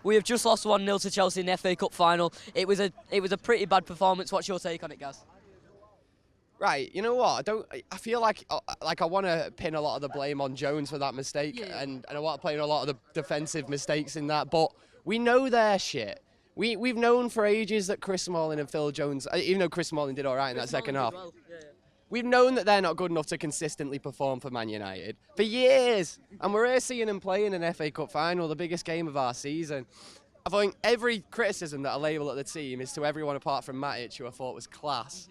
We have just lost 1-0 to Chelsea in the FA Cup final. It was a pretty bad performance. What's your take on it, Gaz? Right, you know what? I feel like I want to pin a lot of the blame on Jones for that mistake, and I want to play a lot of the defensive mistakes in that. But we know their shit. We've known for ages that Chris Smalling and Phil Jones, even though Chris Smalling did all right in that second half, we've known that they're not good enough to consistently perform for Man United for years. And we're here seeing them play in an FA Cup final, the biggest game of our season. I think every criticism that I label at the team is to everyone apart from Matic, who I thought was class.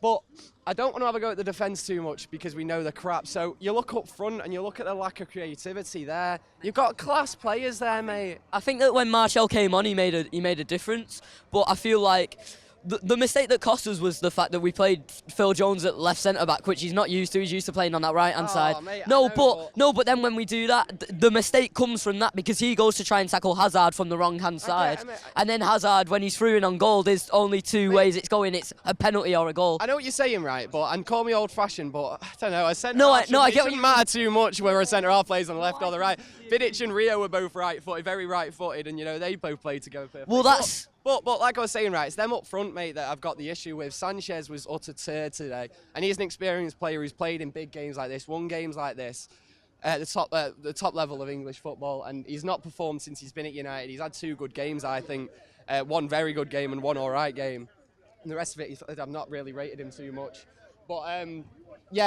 But I don't want to have a go at the defence too much because we know the crap. So you look up front and you look at the lack of creativity there. You've got class players there, mate. I think that when Martial came on, he made a difference. But I feel like the mistake that cost us was the fact that we played Phil Jones at left centre back, which he's not used to. He's used to playing on that right hand side. Mate, but then when we do that, the mistake comes from that because he goes to try and tackle Hazard from the wrong hand side, and then Hazard, when he's through in on goal, there's only two ways it's going. It's a penalty or a goal. I know what you're saying, right? And call me old-fashioned, but I don't know. I get what you matter too much whether a centre half plays on the left or the right. Vidic and Rio were both right-footed, very right-footed, and they both played together perfectly. Well, that's. But like I was saying, right, it's them up front, mate, that I've got the issue with. Sanchez was utter turd today, and he's an experienced player who's played in big games like this, won games like this, at the top level of English football, and he's not performed since he's been at United. He's had 2 good games, I think, one very good game and one all right game, and the rest of it, I've not really rated him too much. But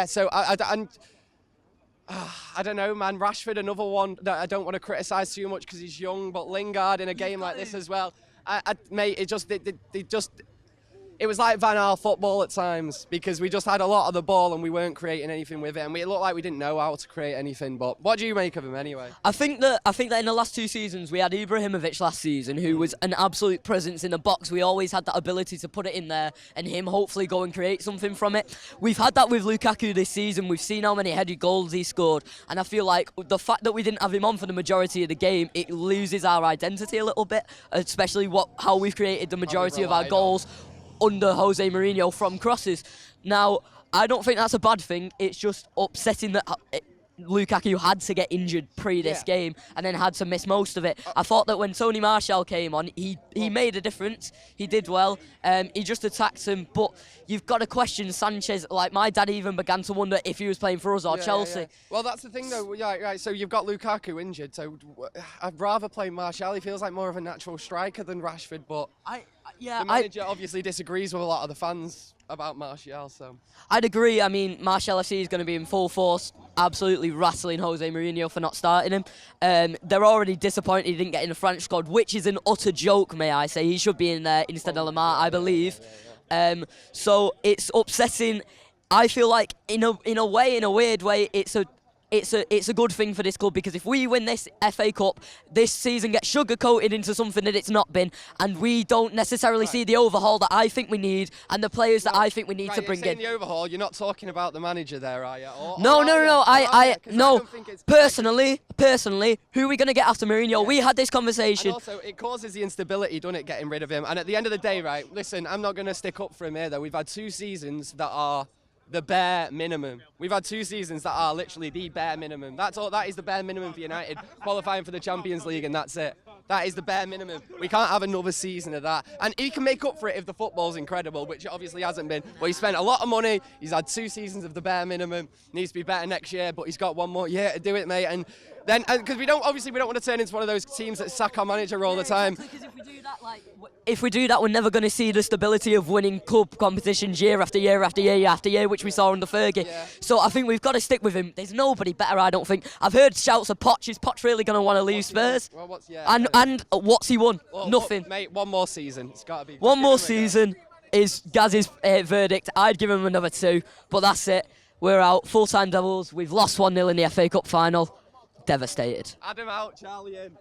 so I don't know, man. Rashford, another one that I don't want to criticise too much because he's young, but Lingard in a game like this as well. Mate, it was like Van Gaal football at times because we just had a lot of the ball and we weren't creating anything with it, and it looked like we didn't know how to create anything. But what do you make of him anyway? I think that in the last 2 seasons we had Ibrahimovic last season, who was an absolute presence in the box. We always had that ability to put it in there and him hopefully go and create something from it. We've had that with Lukaku this season. We've seen how many headed goals he scored, and I feel like the fact that we didn't have him on for the majority of the game, it loses our identity a little bit, especially how we've created the majority of our goals under Jose Mourinho from crosses. Now, I don't think that's a bad thing. It's just upsetting that Lukaku had to get injured this game and then had to miss most of it. I thought that when Tony Martial came on, he made a difference. He did well. He just attacked him. But you've got to question Sanchez. Like, my dad even began to wonder if he was playing for us or Chelsea. Yeah. Well, that's the thing, though. Yeah, right. So you've got Lukaku injured. So I'd rather play Martial. He feels like more of a natural striker than Rashford. But the manager obviously disagrees with a lot of the fans about Martial, so I'd agree. I mean, Martial FC is going to be in full force, absolutely rattling Jose Mourinho for not starting him. They're already disappointed he didn't get in the French squad, which is an utter joke, may I say. He should be in there instead of Lamar, I believe. So it's upsetting. I feel like in a weird way, it's a good thing for this club, because if we win this FA Cup, this season gets sugar-coated into something that it's not been, and we don't necessarily see the overhaul that I think we need and the players that I think we need to bring in. The overhaul, you're not talking about the manager there, are you? No. Personally, who are we going to get after Mourinho? Yeah. We had this conversation. And also, it causes the instability, doesn't it, getting rid of him? And at the end of the day, right, listen, I'm not going to stick up for him here, though. We've had 2 seasons that are the bare minimum. We've had 2 seasons that are literally the bare minimum. That's all. That is the bare minimum for United, qualifying for the Champions League, and that's it. That is the bare minimum. We can't have another season of that. And he can make up for it if the football's incredible, which it obviously hasn't been. But he spent a lot of money. He's had 2 seasons of the bare minimum. Needs to be better next year, but he's got 1 more year to do it, mate. And then, because we don't want to turn into one of those teams that sack our manager all the time. Because if we do that, we're never going to see the stability of winning club competitions year after year after year after year, which we saw under Fergie. Yeah. So I think we've got to stick with him. There's nobody better, I don't think. I've heard shouts of Poch. Is Poch really going to want to leave Spurs? Well, and what's he won? Well, nothing. Mate, 1 more season. It's got to be. 1 more season is Gaz's verdict. I'd give him another 2, but that's it. We're out. Full-time Devils. We've lost 1-0 in the FA Cup final. Devastated. Adam out, Charlie in.